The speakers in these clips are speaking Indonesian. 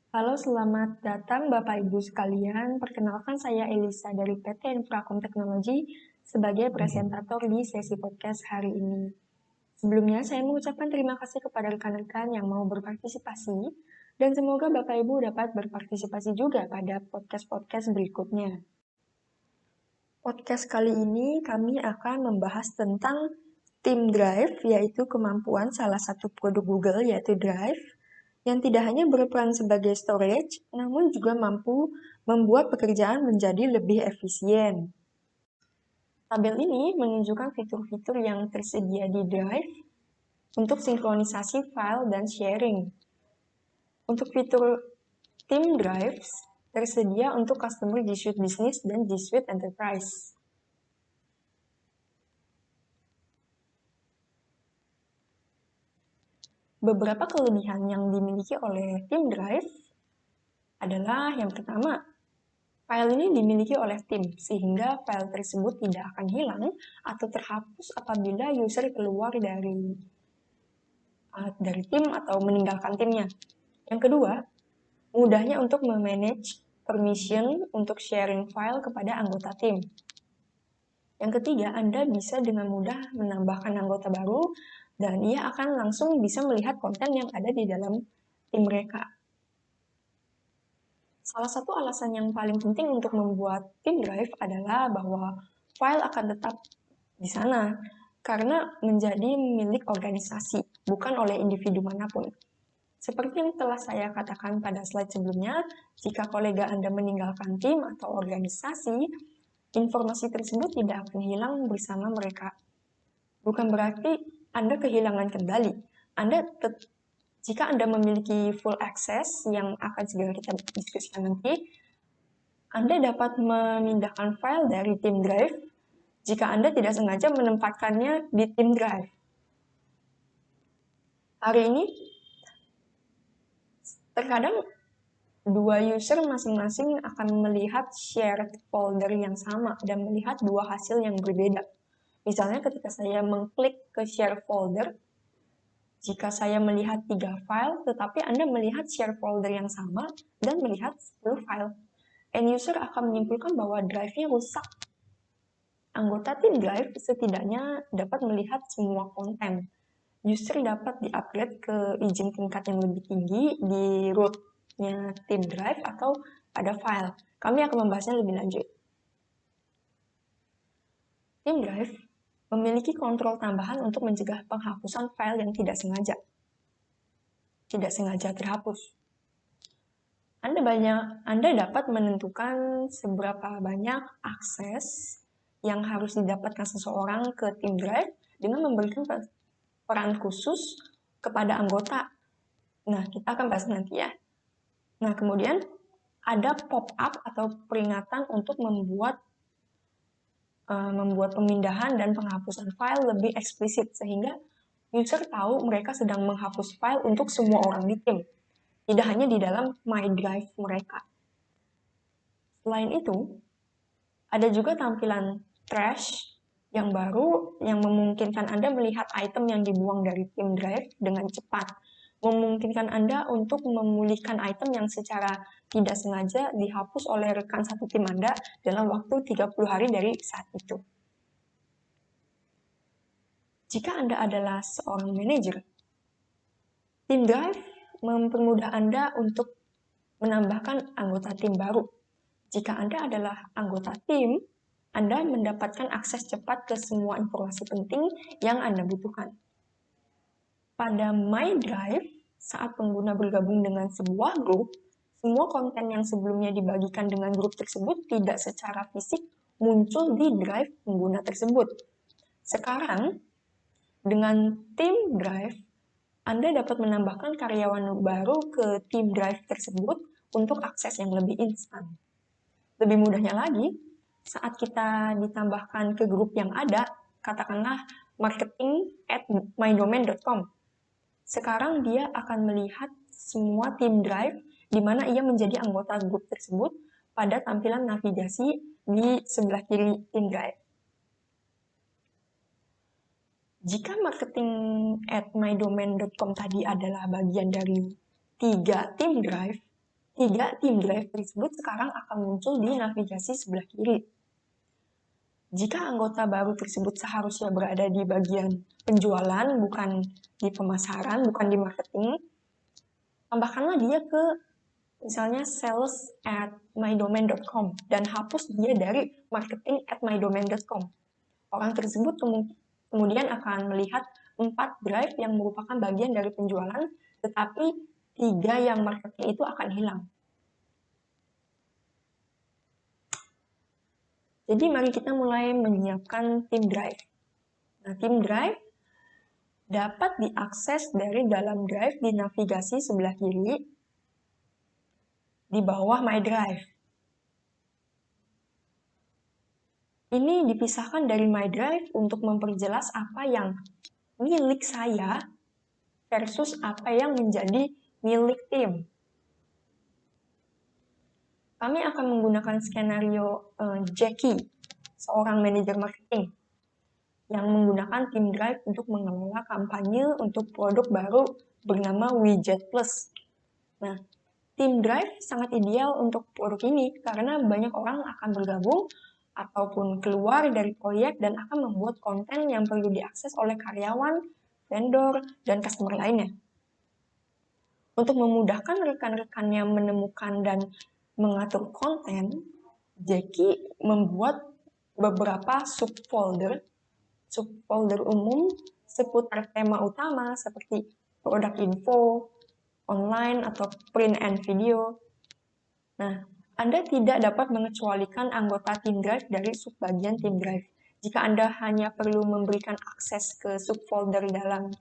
Halo, selamat datang Bapak Ibu sekalian. Perkenalkan saya Elisa dari PT Infrakom Teknologi sebagai presentator di sesi podcast hari ini. Sebelumnya, saya mengucapkan terima kasih kepada rekan-rekan yang mau berpartisipasi dan semoga Bapak Ibu dapat berpartisipasi juga pada podcast-podcast berikutnya. Podcast kali ini kami akan membahas tentang Team Drive, yaitu kemampuan salah satu produk Google, yaitu Drive, yang tidak hanya berperan sebagai storage, namun juga mampu membuat pekerjaan menjadi lebih efisien. Tabel ini menunjukkan fitur-fitur yang tersedia di Drive untuk sinkronisasi file dan sharing. Untuk fitur Team Drives tersedia untuk customer G Suite Business dan G Suite Enterprise. Beberapa kelebihan yang dimiliki oleh Team Drive adalah yang pertama, file ini dimiliki oleh tim, sehingga file tersebut tidak akan hilang atau terhapus apabila user keluar dari tim atau meninggalkan timnya. Yang kedua, mudahnya untuk memanage permission untuk sharing file kepada anggota tim. Yang ketiga, Anda bisa dengan mudah menambahkan anggota baru dan ia akan langsung bisa melihat konten yang ada di dalam tim mereka. Salah satu alasan yang paling penting untuk membuat Team Drive adalah bahwa file akan tetap di sana karena menjadi milik organisasi, bukan oleh individu manapun. Seperti yang telah saya katakan pada slide sebelumnya, jika kolega Anda meninggalkan tim atau organisasi, informasi tersebut tidak akan hilang bersama mereka. Bukan berarti Anda kehilangan kendali. Jika Anda memiliki full access yang akan segera kita diskusikan nanti, Anda dapat memindahkan file dari Team Drive jika Anda tidak sengaja menempatkannya di Team Drive. Hari ini, terkadang dua user masing-masing akan melihat shared folder yang sama dan melihat dua hasil yang berbeda. Misalnya ketika saya mengklik ke share folder, jika saya melihat 3 file, tetapi Anda melihat share folder yang sama dan melihat 10 file. End user akan menyimpulkan bahwa drive-nya rusak. Anggota tim drive setidaknya dapat melihat semua konten. User dapat di-upgrade ke izin tingkat yang lebih tinggi di root-nya tim drive atau pada file. Kami akan membahasnya lebih lanjut. Tim drive memiliki kontrol tambahan untuk mencegah penghapusan file yang tidak sengaja terhapus. Anda dapat menentukan seberapa banyak akses yang harus didapatkan seseorang ke tim drive dengan memberikan peran khusus kepada anggota. Nah, kita akan bahas nanti ya. Nah, kemudian ada pop-up atau peringatan untuk membuat pemindahan dan penghapusan file lebih eksplisit sehingga user tahu mereka sedang menghapus file untuk semua orang di tim, tidak hanya di dalam My Drive mereka. Selain itu, ada juga tampilan trash yang baru yang memungkinkan Anda melihat item yang dibuang dari Team Drive dengan cepat, memungkinkan Anda untuk memulihkan item yang secara tidak sengaja dihapus oleh rekan satu tim Anda dalam waktu 30 hari dari saat itu. Jika Anda adalah seorang manajer, Team Drive mempermudah Anda untuk menambahkan anggota tim baru. Jika Anda adalah anggota tim, Anda mendapatkan akses cepat ke semua informasi penting yang Anda butuhkan. Pada My Drive, saat pengguna bergabung dengan sebuah grup, semua konten yang sebelumnya dibagikan dengan grup tersebut tidak secara fisik muncul di drive pengguna tersebut. Sekarang, dengan Team Drive, Anda dapat menambahkan karyawan baru ke Team Drive tersebut untuk akses yang lebih instan. Lebih mudahnya lagi, saat kita ditambahkan ke grup yang ada, katakanlah marketing@mydomain.com. Sekarang dia akan melihat semua Team Drive di mana ia menjadi anggota grup tersebut pada tampilan navigasi di sebelah kiri Team Drive. Jika marketing@mydomain.com tadi adalah bagian dari 3 Team Drive, tiga tim drive tersebut sekarang akan muncul di navigasi sebelah kiri. Jika anggota baru tersebut seharusnya berada di bagian penjualan, bukan di pemasaran, bukan di marketing, tambahkanlah dia ke misalnya sales@mydomain.com dan hapus dia dari marketing@mydomain.com. Orang tersebut kemudian akan melihat 4 drive yang merupakan bagian dari penjualan, tetapi 3 yang marketing itu akan hilang. Jadi mari kita mulai menyiapkan tim drive. Nah, tim drive dapat diakses dari dalam drive di navigasi sebelah kiri di bawah My Drive. Ini dipisahkan dari My Drive untuk memperjelas apa yang milik saya versus apa yang menjadi milik tim. Kami akan menggunakan skenario Jackie, seorang manajer marketing, yang menggunakan tim drive untuk mengelola kampanye untuk produk baru bernama Widget Plus. Nah, tim drive sangat ideal untuk produk ini karena banyak orang akan bergabung ataupun keluar dari proyek dan akan membuat konten yang perlu diakses oleh karyawan, vendor, dan customer lainnya. Untuk memudahkan rekan-rekannya menemukan dan mengatur konten, Jackie membuat beberapa subfolder umum seputar tema utama seperti produk info, online, atau print and video. Nah, Anda tidak dapat mengecualikan anggota tim drive dari subbagian tim drive. Jika Anda hanya perlu memberikan akses ke subfolder dalam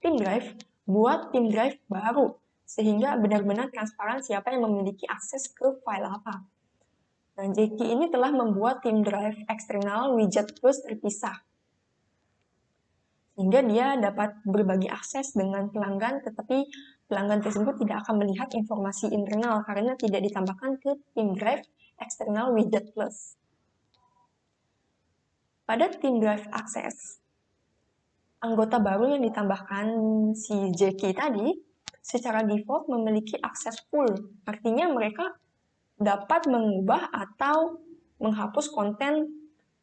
tim drive, buat tim drive baru, sehingga benar-benar transparan siapa yang memiliki akses ke file apa. Nah, Jackie ini telah membuat tim drive eksternal Widget Plus terpisah, sehingga dia dapat berbagi akses dengan pelanggan, tetapi pelanggan tersebut tidak akan melihat informasi internal karena tidak ditambahkan ke tim drive eksternal Widget Plus. Pada tim drive akses, anggota baru yang ditambahkan si Jackie tadi secara default memiliki akses full, artinya mereka dapat mengubah atau menghapus konten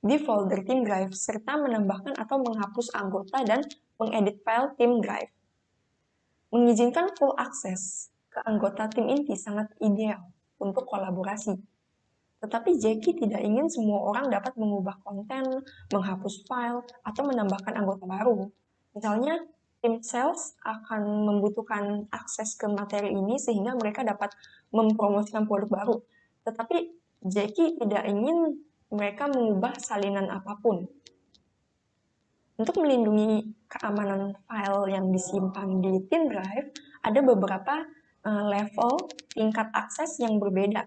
di folder tim drive, serta menambahkan atau menghapus anggota dan mengedit file tim drive. Mengizinkan full access ke anggota tim inti sangat ideal untuk kolaborasi. Tetapi Jackie tidak ingin semua orang dapat mengubah konten, menghapus file, atau menambahkan anggota baru. Misalnya, tim sales akan membutuhkan akses ke materi ini sehingga mereka dapat mempromosikan produk baru. Tetapi Jackie tidak ingin mereka mengubah salinan apapun. Untuk melindungi keamanan file yang disimpan di tim drive, ada beberapa level tingkat akses yang berbeda.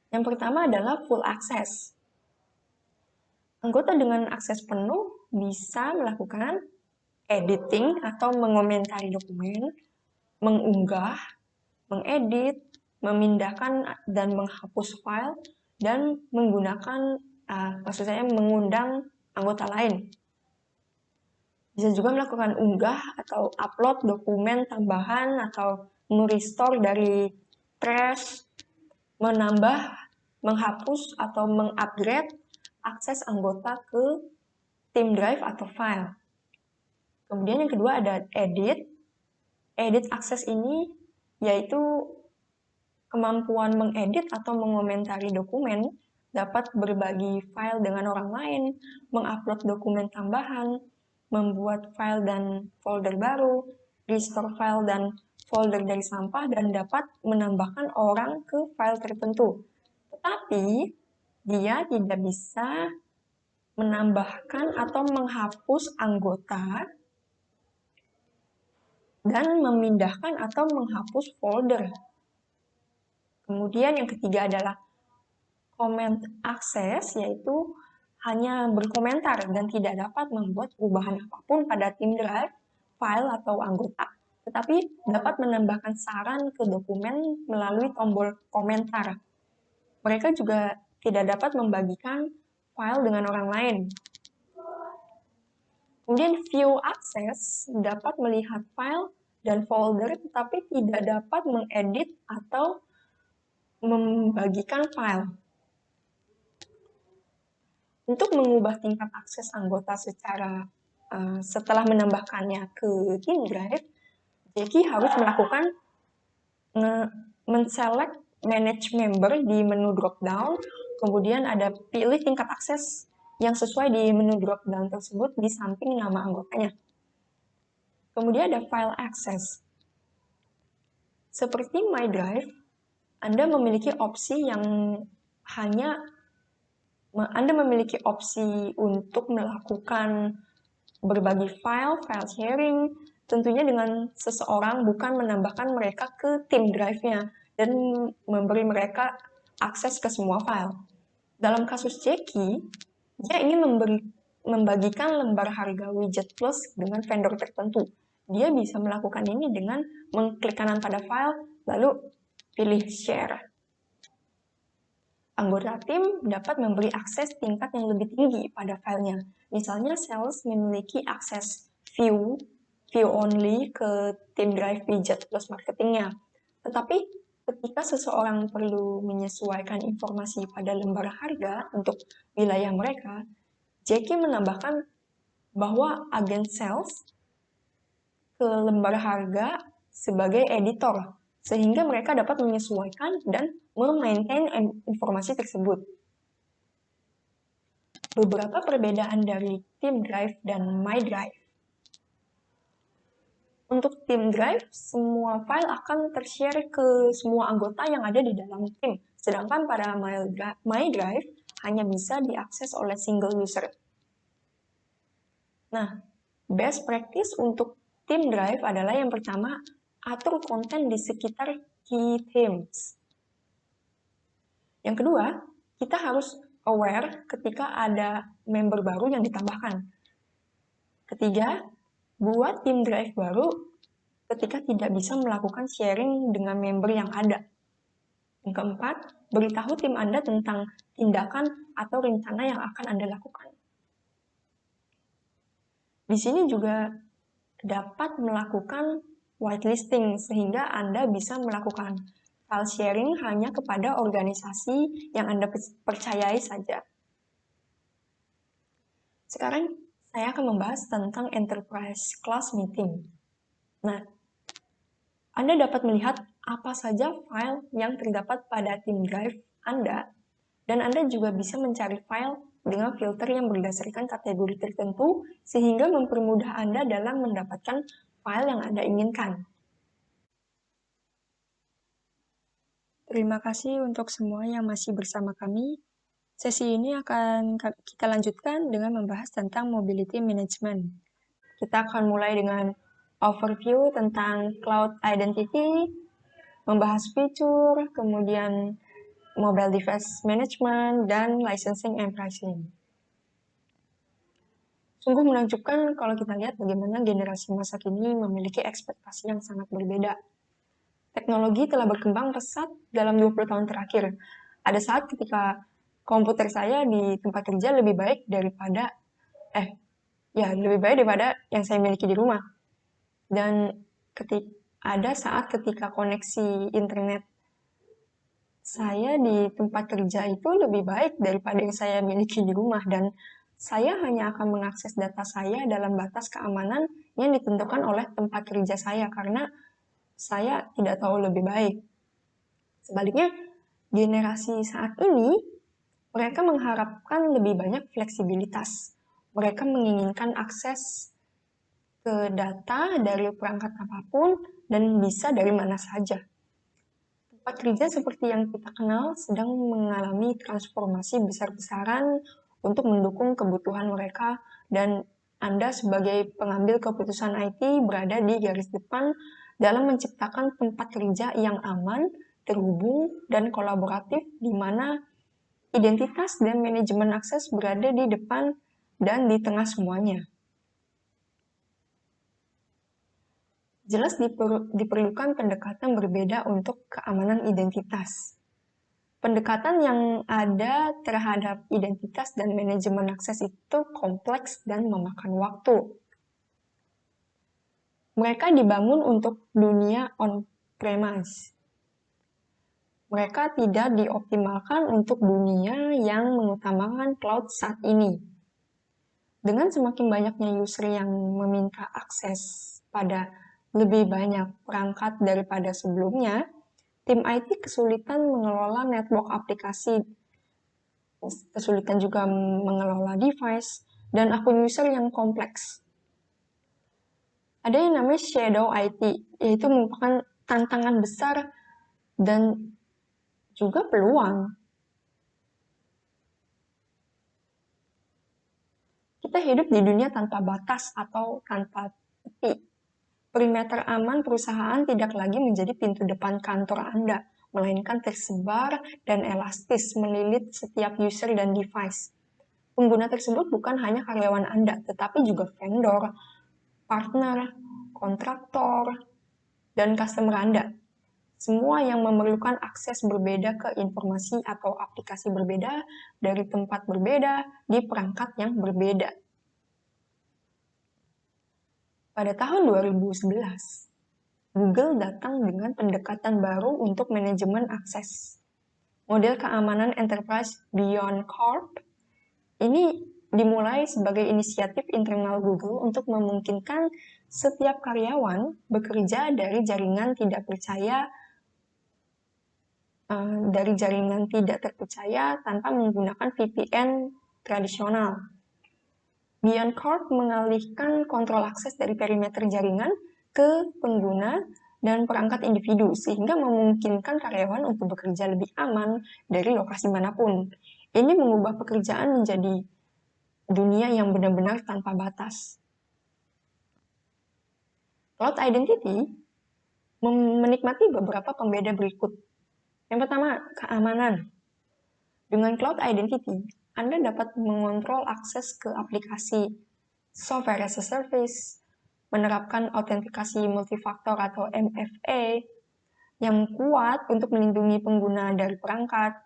Yang pertama adalah full access. Anggota dengan akses penuh bisa melakukan editing atau mengomentari dokumen, mengunggah, mengedit, memindahkan dan menghapus file, dan menggunakan, mengundang anggota lain. Bisa juga melakukan unggah atau upload dokumen tambahan atau merestore dari trash, menambah, menghapus, atau mengupgrade akses anggota ke tim drive atau file. Kemudian yang kedua ada edit. Edit akses ini yaitu kemampuan mengedit atau mengomentari dokumen, dapat berbagi file dengan orang lain, mengupload dokumen tambahan, membuat file dan folder baru, restore file dan folder dari sampah, dan dapat menambahkan orang ke file tertentu. Tetapi, dia tidak bisa menambahkan atau menghapus anggota dan memindahkan atau menghapus folder. Kemudian yang ketiga adalah comment access, yaitu hanya berkomentar dan tidak dapat membuat perubahan apapun pada tim drive, file, atau anggota. Tetapi dapat menambahkan saran ke dokumen melalui tombol komentar. Mereka juga tidak dapat membagikan file dengan orang lain. Kemudian view access dapat melihat file dan folder tetapi tidak dapat mengedit atau membagikan file. Untuk mengubah tingkat akses anggota setelah menambahkannya ke Team Drive, Jackie harus melakukan men-select manage member di menu drop-down, kemudian ada pilih tingkat akses yang sesuai di menu drop-down tersebut di samping nama anggotanya. Kemudian ada file access. Seperti My Drive, Anda memiliki opsi untuk melakukan berbagi file sharing, tentunya dengan seseorang, bukan menambahkan mereka ke tim drive-nya dan memberi mereka akses ke semua file. Dalam kasus Jackie, dia ingin membagikan lembar harga widget plus dengan vendor tertentu. Dia bisa melakukan ini dengan mengklik kanan pada file, lalu pilih share. Anggota tim dapat memberi akses tingkat yang lebih tinggi pada filenya. Misalnya, sales memiliki akses view only ke tim drive widget plus marketingnya. Tetapi ketika seseorang perlu menyesuaikan informasi pada lembar harga untuk wilayah mereka, Jackie menambahkan bahwa agen sales ke lembar harga sebagai editor, sehingga mereka dapat menyesuaikan dan memaintain informasi tersebut. Beberapa perbedaan dari Team Drive dan My Drive. Untuk Team Drive, semua file akan tershare ke semua anggota yang ada di dalam tim, sedangkan pada My Drive hanya bisa diakses oleh single user. Nah, best practice untuk Team Drive adalah yang pertama, atur konten di sekitar key themes. Yang kedua, kita harus aware ketika ada member baru yang ditambahkan. Ketiga, buat Team Drive baru ketika tidak bisa melakukan sharing dengan member yang ada. Yang keempat, beritahu tim Anda tentang tindakan atau rencana yang akan Anda lakukan. Di sini juga dapat melakukan whitelisting sehingga Anda bisa melakukan file sharing hanya kepada organisasi yang Anda percayai saja. Sekarang saya akan membahas tentang Enterprise Class Meeting. Nah, Anda dapat melihat apa saja file yang terdapat pada Team Drive Anda, dan Anda juga bisa mencari file dengan filter yang berdasarkan kategori tertentu, sehingga mempermudah Anda dalam mendapatkan file yang Anda inginkan. Terima kasih untuk semua yang masih bersama kami. Sesi ini akan kita lanjutkan dengan membahas tentang mobility management. Kita akan mulai dengan overview tentang cloud identity, membahas fitur, kemudian mobile device management, dan licensing and pricing. Sungguh menakjubkan kalau kita lihat bagaimana generasi masa kini memiliki ekspektasi yang sangat berbeda. Teknologi telah berkembang pesat dalam 20 tahun terakhir. Ada saat ketika komputer saya di tempat kerja lebih baik daripada yang saya miliki di rumah. Dan ada saat ketika koneksi internet saya di tempat kerja itu lebih baik daripada yang saya miliki di rumah, dan saya hanya akan mengakses data saya dalam batas keamanan yang ditentukan oleh tempat kerja saya karena saya tidak tahu lebih baik. Sebaliknya, generasi saat ini mereka mengharapkan lebih banyak fleksibilitas. Mereka menginginkan akses ke data dari perangkat apapun dan bisa dari mana saja. Tempat kerja seperti yang kita kenal sedang mengalami transformasi besar-besaran untuk mendukung kebutuhan mereka, dan Anda sebagai pengambil keputusan IT berada di garis depan dalam menciptakan tempat kerja yang aman, terhubung, dan kolaboratif di mana identitas dan manajemen akses berada di depan dan di tengah semuanya. Jelas diperlukan pendekatan berbeda untuk keamanan identitas. Pendekatan yang ada terhadap identitas dan manajemen akses itu kompleks dan memakan waktu. Mereka dibangun untuk dunia on-premise. Mereka tidak dioptimalkan untuk dunia yang mengutamakan cloud saat ini. Dengan semakin banyaknya user yang meminta akses pada lebih banyak perangkat daripada sebelumnya, tim IT kesulitan mengelola network aplikasi, kesulitan juga mengelola device, dan akun user yang kompleks. Ada yang namanya shadow IT, yaitu merupakan tantangan besar dan juga peluang. Kita hidup di dunia tanpa batas atau tanpa tepi. Perimeter aman perusahaan tidak lagi menjadi pintu depan kantor Anda, melainkan tersebar dan elastis melilit setiap user dan device. Pengguna tersebut bukan hanya karyawan Anda, tetapi juga vendor, partner, kontraktor, dan customer Anda. Semua yang memerlukan akses berbeda ke informasi atau aplikasi berbeda dari tempat berbeda di perangkat yang berbeda. Pada tahun 2011, Google datang dengan pendekatan baru untuk manajemen akses. Model keamanan enterprise Beyond Corp ini dimulai sebagai inisiatif internal Google untuk memungkinkan setiap karyawan bekerja dari jaringan tidak terpercaya tanpa menggunakan VPN tradisional. Beyond Corp mengalihkan kontrol akses dari perimeter jaringan ke pengguna dan perangkat individu, sehingga memungkinkan karyawan untuk bekerja lebih aman dari lokasi manapun. Ini mengubah pekerjaan menjadi dunia yang benar-benar tanpa batas. Cloud Identity menikmati beberapa pembeda berikut. Yang pertama, keamanan. Dengan Cloud Identity, Anda dapat mengontrol akses ke aplikasi, software as a service, menerapkan autentikasi multifaktor atau MFA yang kuat untuk melindungi pengguna dan perangkat,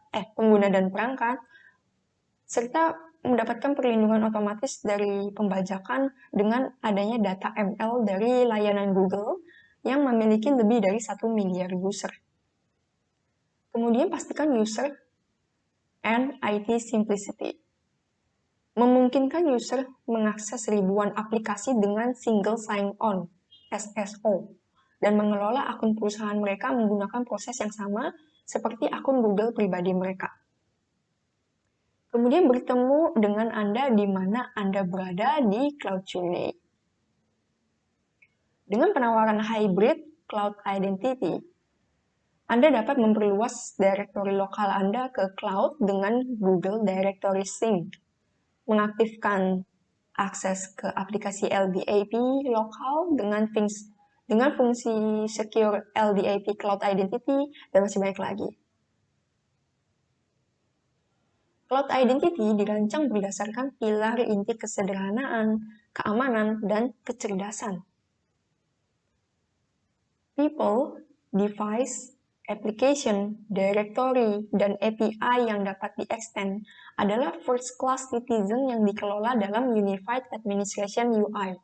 serta mendapatkan perlindungan otomatis dari pembajakan dengan adanya data ML dari layanan Google yang memiliki lebih dari 1 miliar user. Kemudian pastikan user and IT simplicity. Memungkinkan user mengakses ribuan aplikasi dengan single sign-on (SSO) dan mengelola akun perusahaan mereka menggunakan proses yang sama seperti akun Google pribadi mereka. Kemudian bertemu dengan Anda di mana Anda berada di Cloud Journey. Dengan penawaran hybrid Cloud Identity, Anda dapat memperluas direktori lokal Anda ke cloud dengan Google Directory Sync, mengaktifkan akses ke aplikasi LDAP lokal dengan fungsi Secure LDAP Cloud Identity, dan masih banyak lagi. Cloud Identity dirancang berdasarkan pilar inti kesederhanaan, keamanan, dan kecerdasan. People, device, application, directory, dan API yang dapat di-extend adalah first-class citizen yang dikelola dalam Unified Administration UI.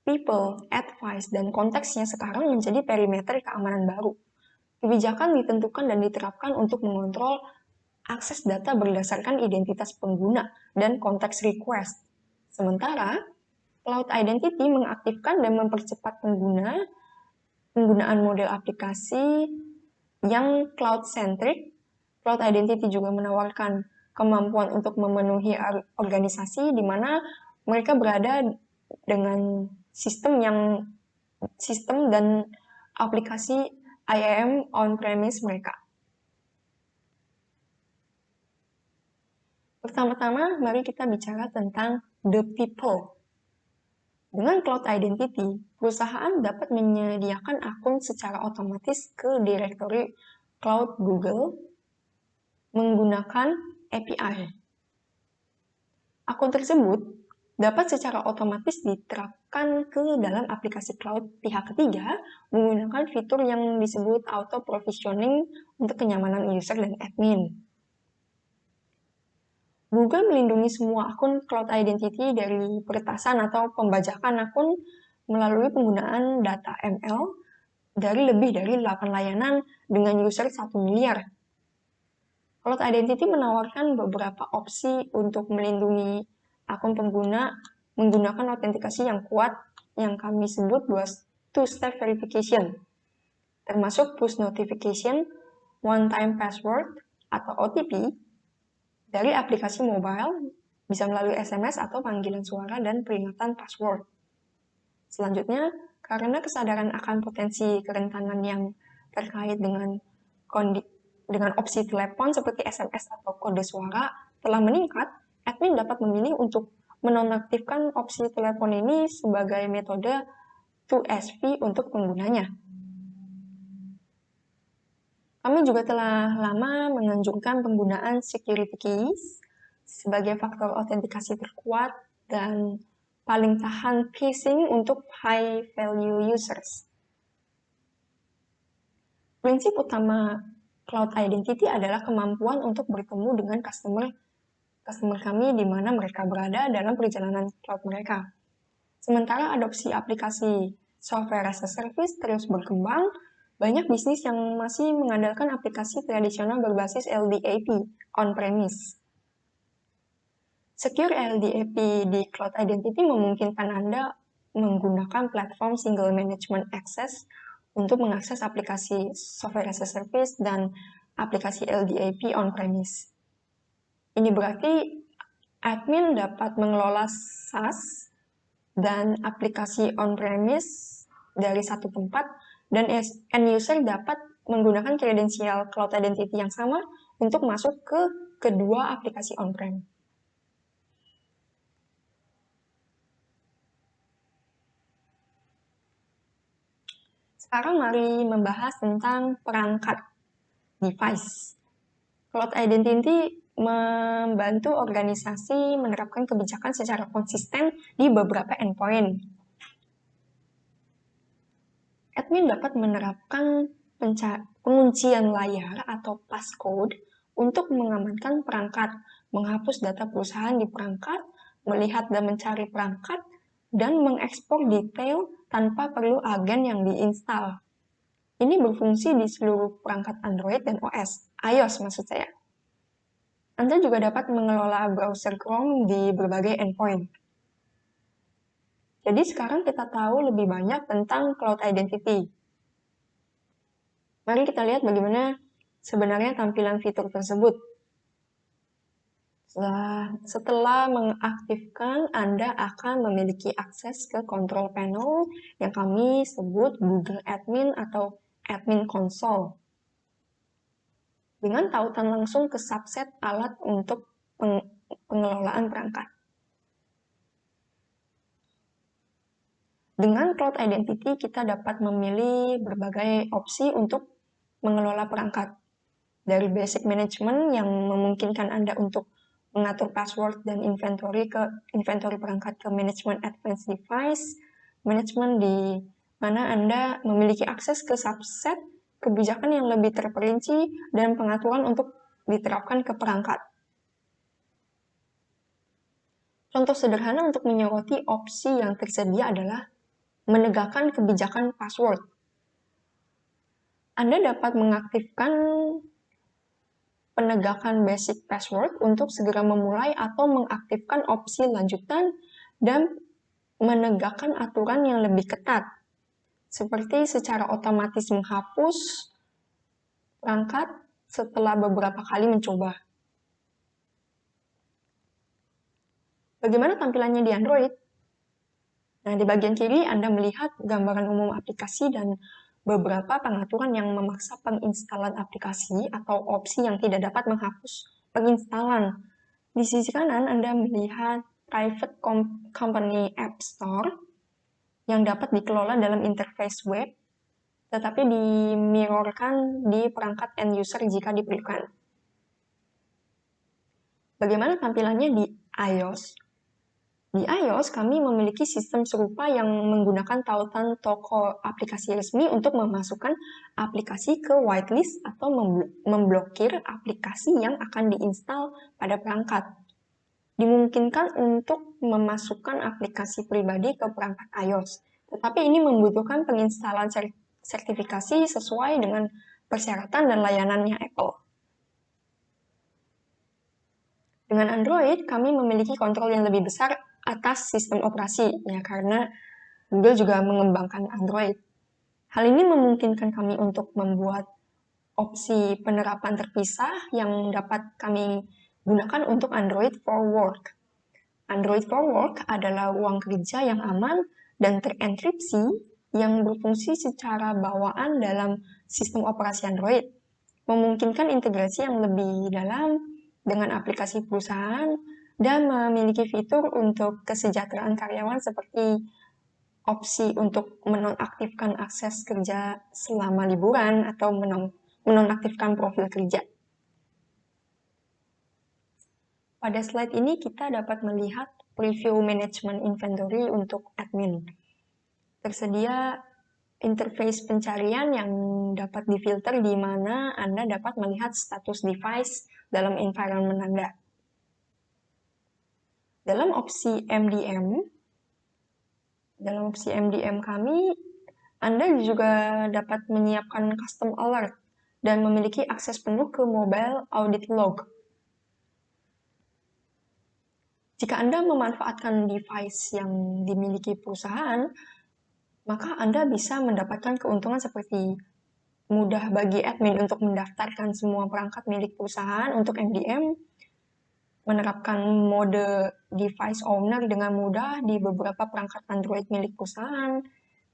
People, advice, dan konteksnya sekarang menjadi perimeter keamanan baru. Kebijakan ditentukan dan diterapkan untuk mengontrol akses data berdasarkan identitas pengguna dan konteks request. Sementara, Cloud Identity mengaktifkan dan mempercepat penggunaan model aplikasi yang cloud-centric. Cloud Identity juga menawarkan kemampuan untuk memenuhi organisasi di mana mereka berada dengan sistem dan aplikasi IAM on-premise mereka. Pertama-tama, mari kita bicara tentang the people. Dengan Cloud Identity, perusahaan dapat menyediakan akun secara otomatis ke direktori Cloud Google menggunakan API. Akun tersebut dapat secara otomatis diterapkan ke dalam aplikasi cloud pihak ketiga menggunakan fitur yang disebut auto provisioning untuk kenyamanan user dan admin. Google melindungi semua akun Cloud Identity dari peretasan atau pembajakan akun melalui penggunaan data ML dari lebih dari 8 layanan dengan user 1 miliar. Cloud Identity menawarkan beberapa opsi untuk melindungi akun pengguna menggunakan autentikasi yang kuat yang kami sebut two-step verification, termasuk push notification, one-time password atau OTP dari aplikasi mobile, bisa melalui SMS atau panggilan suara dan peringatan password. Selanjutnya, karena kesadaran akan potensi kerentanan yang terkait dengan opsi telepon seperti SMS atau kode suara telah meningkat, admin dapat memilih untuk menonaktifkan opsi telepon ini sebagai metode 2FP untuk penggunanya. Kami juga telah lama menganjurkan penggunaan security keys sebagai faktor autentikasi terkuat dan paling tahan phishing untuk high value users. Prinsip utama Cloud Identity adalah kemampuan untuk bertemu dengan customer kami di mana mereka berada dalam perjalanan cloud mereka. Sementara adopsi aplikasi software as a service terus berkembang, banyak bisnis yang masih mengandalkan aplikasi tradisional berbasis LDAP on-premise. Secure LDAP di Cloud Identity memungkinkan Anda menggunakan platform Single Management Access untuk mengakses aplikasi software as a service dan aplikasi LDAP on-premise. Ini berarti admin dapat mengelola SaaS dan aplikasi on-premise dari satu tempat, dan end user dapat menggunakan kredensial Cloud Identity yang sama untuk masuk ke kedua aplikasi on-prem. Sekarang mari membahas tentang perangkat device. Cloud Identity membantu organisasi menerapkan kebijakan secara konsisten di beberapa endpoint. Admin dapat menerapkan penguncian layar atau passcode untuk mengamankan perangkat, menghapus data perusahaan di perangkat, melihat dan mencari perangkat, dan mengekspor detail tanpa perlu agen yang diinstal. Ini berfungsi di seluruh perangkat Android dan OS, iOS maksud saya. Anda juga dapat mengelola browser Chrome di berbagai endpoint. Jadi sekarang kita tahu lebih banyak tentang Cloud Identity. Mari kita lihat bagaimana sebenarnya tampilan fitur tersebut. Setelah mengaktifkan, Anda akan memiliki akses ke control panel yang kami sebut Google Admin atau Admin Console, dengan tautan langsung ke subset alat untuk pengelolaan perangkat. Dengan Cloud Identity, kita dapat memilih berbagai opsi untuk mengelola perangkat. Dari basic management yang memungkinkan Anda untuk mengatur password dan inventory perangkat ke management advanced device, management di mana Anda memiliki akses ke subset kebijakan yang lebih terperinci dan pengaturan untuk diterapkan ke perangkat. Contoh sederhana untuk menyoroti opsi yang tersedia adalah menegakkan kebijakan password. Anda dapat mengaktifkan penegakan basic password untuk segera memulai atau mengaktifkan opsi lanjutan dan menegakkan aturan yang lebih ketat, seperti secara otomatis menghapus perangkat setelah beberapa kali mencoba. Bagaimana tampilannya di Android? Nah, di bagian kiri Anda melihat gambaran umum aplikasi dan beberapa pengaturan yang memaksa penginstalan aplikasi atau opsi yang tidak dapat menghapus penginstalan. Di sisi kanan Anda melihat private company app store yang dapat dikelola dalam interface web, tetapi dimirrorkan di perangkat end user jika diperlukan. Bagaimana tampilannya di iOS? Di iOS, kami memiliki sistem serupa yang menggunakan tautan toko aplikasi resmi untuk memasukkan aplikasi ke whitelist atau memblokir aplikasi yang akan diinstal pada perangkat. Dimungkinkan untuk memasukkan aplikasi pribadi ke perangkat iOS, tetapi ini membutuhkan penginstalan sertifikasi sesuai dengan persyaratan dan layanannya Apple. Dengan Android, kami memiliki kontrol yang lebih besar atas sistem operasi, ya karena Google juga mengembangkan Android. Hal ini memungkinkan kami untuk membuat opsi penerapan terpisah yang dapat kami gunakan untuk Android for Work. Android for Work adalah ruang kerja yang aman dan terenkripsi yang berfungsi secara bawaan dalam sistem operasi Android, memungkinkan integrasi yang lebih dalam dengan aplikasi perusahaan dan memiliki fitur untuk kesejahteraan karyawan seperti opsi untuk menonaktifkan akses kerja selama liburan atau menonaktifkan profil kerja. Pada slide ini kita dapat melihat preview manajemen inventory untuk admin. Tersedia interface pencarian yang dapat difilter di mana Anda dapat melihat status device dalam environment Anda. Dalam opsi MDM kami, Anda juga dapat menyiapkan custom alert dan memiliki akses penuh ke mobile audit log. Jika Anda memanfaatkan device yang dimiliki perusahaan, maka Anda bisa mendapatkan keuntungan seperti mudah bagi admin untuk mendaftarkan semua perangkat milik perusahaan untuk MDM, menerapkan mode device owner dengan mudah di beberapa perangkat Android milik perusahaan,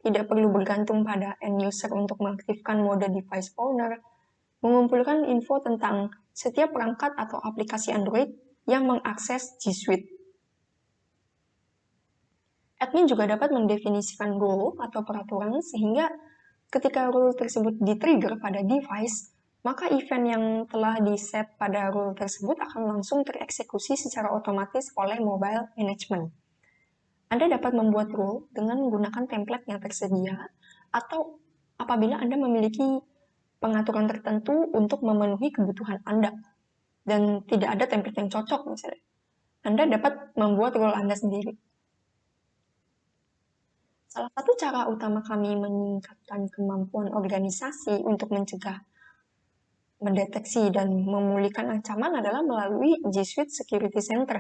tidak perlu bergantung pada end user untuk mengaktifkan mode device owner, mengumpulkan info tentang setiap perangkat atau aplikasi Android yang mengakses G Suite. Admin juga dapat mendefinisikan rule atau peraturan sehingga ketika rule tersebut di-trigger pada device, maka event yang telah di-set pada rule tersebut akan langsung tereksekusi secara otomatis oleh mobile management. Anda dapat membuat rule dengan menggunakan template yang tersedia, atau apabila Anda memiliki pengaturan tertentu untuk memenuhi kebutuhan Anda, dan tidak ada template yang cocok misalnya, Anda dapat membuat rule Anda sendiri. Salah satu cara utama kami meningkatkan kemampuan organisasi untuk mencegah, mendeteksi, dan memulihkan ancaman adalah melalui G Suite Security Center.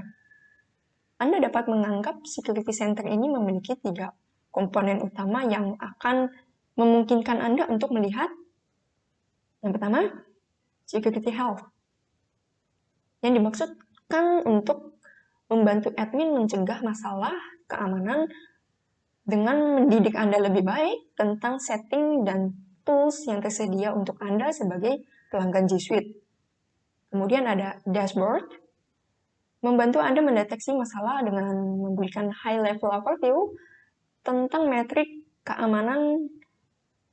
Anda dapat menganggap Security Center ini memiliki 3 komponen utama yang akan memungkinkan Anda untuk melihat. Yang pertama, Security Health, yang dimaksudkan untuk membantu admin mencegah masalah keamanan dengan mendidik Anda lebih baik tentang setting dan tools yang tersedia untuk Anda sebagai pelanggan G Suite. Kemudian ada dashboard, membantu Anda mendeteksi masalah dengan memberikan high-level overview tentang metrik keamanan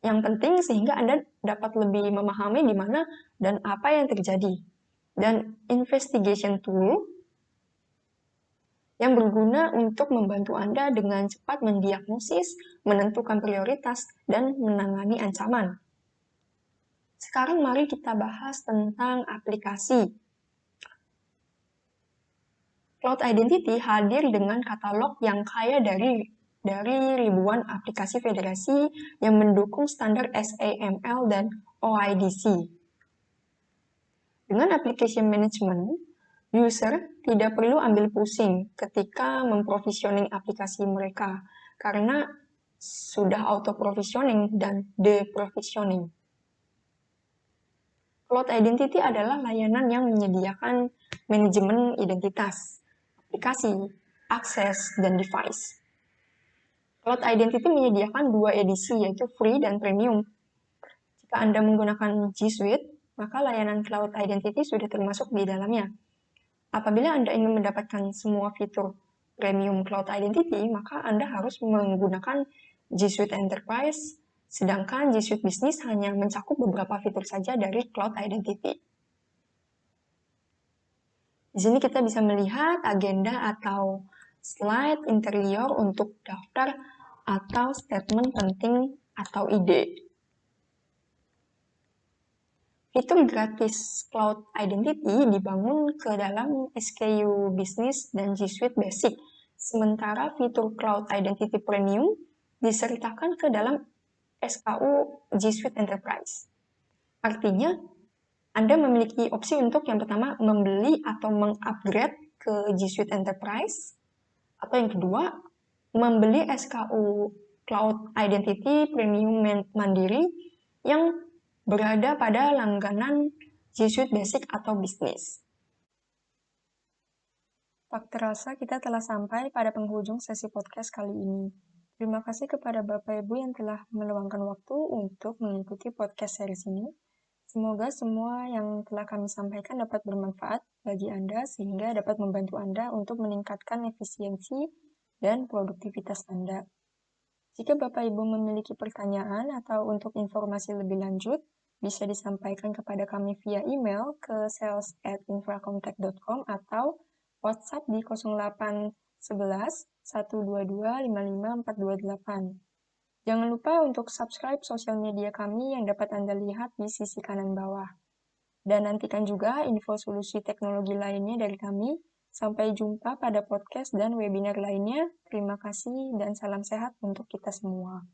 yang penting sehingga Anda dapat lebih memahami di mana dan apa yang terjadi. Dan investigation tool, yang berguna untuk membantu Anda dengan cepat mendiagnosis, menentukan prioritas, dan menangani ancaman. Sekarang mari kita bahas tentang aplikasi. Cloud Identity hadir dengan katalog yang kaya dari ribuan aplikasi federasi yang mendukung standar SAML dan OIDC. Dengan application management, user tidak perlu ambil pusing ketika memprovisioning aplikasi mereka karena sudah auto-provisioning dan de-provisioning. Cloud Identity adalah layanan yang menyediakan manajemen identitas, aplikasi, akses, dan device. Cloud Identity menyediakan 2 edisi yaitu free dan premium. Jika Anda menggunakan G Suite, maka layanan Cloud Identity sudah termasuk di dalamnya. Apabila Anda ingin mendapatkan semua fitur Premium Cloud Identity, maka Anda harus menggunakan G Suite Enterprise, sedangkan G Suite Business hanya mencakup beberapa fitur saja dari Cloud Identity. Di sini kita bisa melihat agenda atau slide interior untuk daftar atau statement penting atau ide. Fitur gratis Cloud Identity dibangun ke dalam SKU Business dan G Suite Basic, sementara fitur Cloud Identity Premium disertakan ke dalam SKU G Suite Enterprise. Artinya, Anda memiliki opsi untuk yang pertama membeli atau mengupgrade ke G Suite Enterprise, atau yang kedua, membeli SKU Cloud Identity Premium Mandiri yang berada pada langganan G Suite Basic atau Business. Tak terasa kita telah sampai pada penghujung sesi podcast kali ini. Terima kasih kepada Bapak Ibu yang telah meluangkan waktu untuk mengikuti podcast series ini. Semoga semua yang telah kami sampaikan dapat bermanfaat bagi Anda sehingga dapat membantu Anda untuk meningkatkan efisiensi dan produktivitas Anda. Jika Bapak Ibu memiliki pertanyaan atau untuk informasi lebih lanjut, bisa disampaikan kepada kami via email ke sales@infracomtech.com atau WhatsApp di 0811 122 55428. Jangan lupa untuk subscribe sosial media kami yang dapat Anda lihat di sisi kanan bawah. Dan nantikan juga info solusi teknologi lainnya dari kami. Sampai jumpa pada podcast dan webinar lainnya. Terima kasih dan salam sehat untuk kita semua.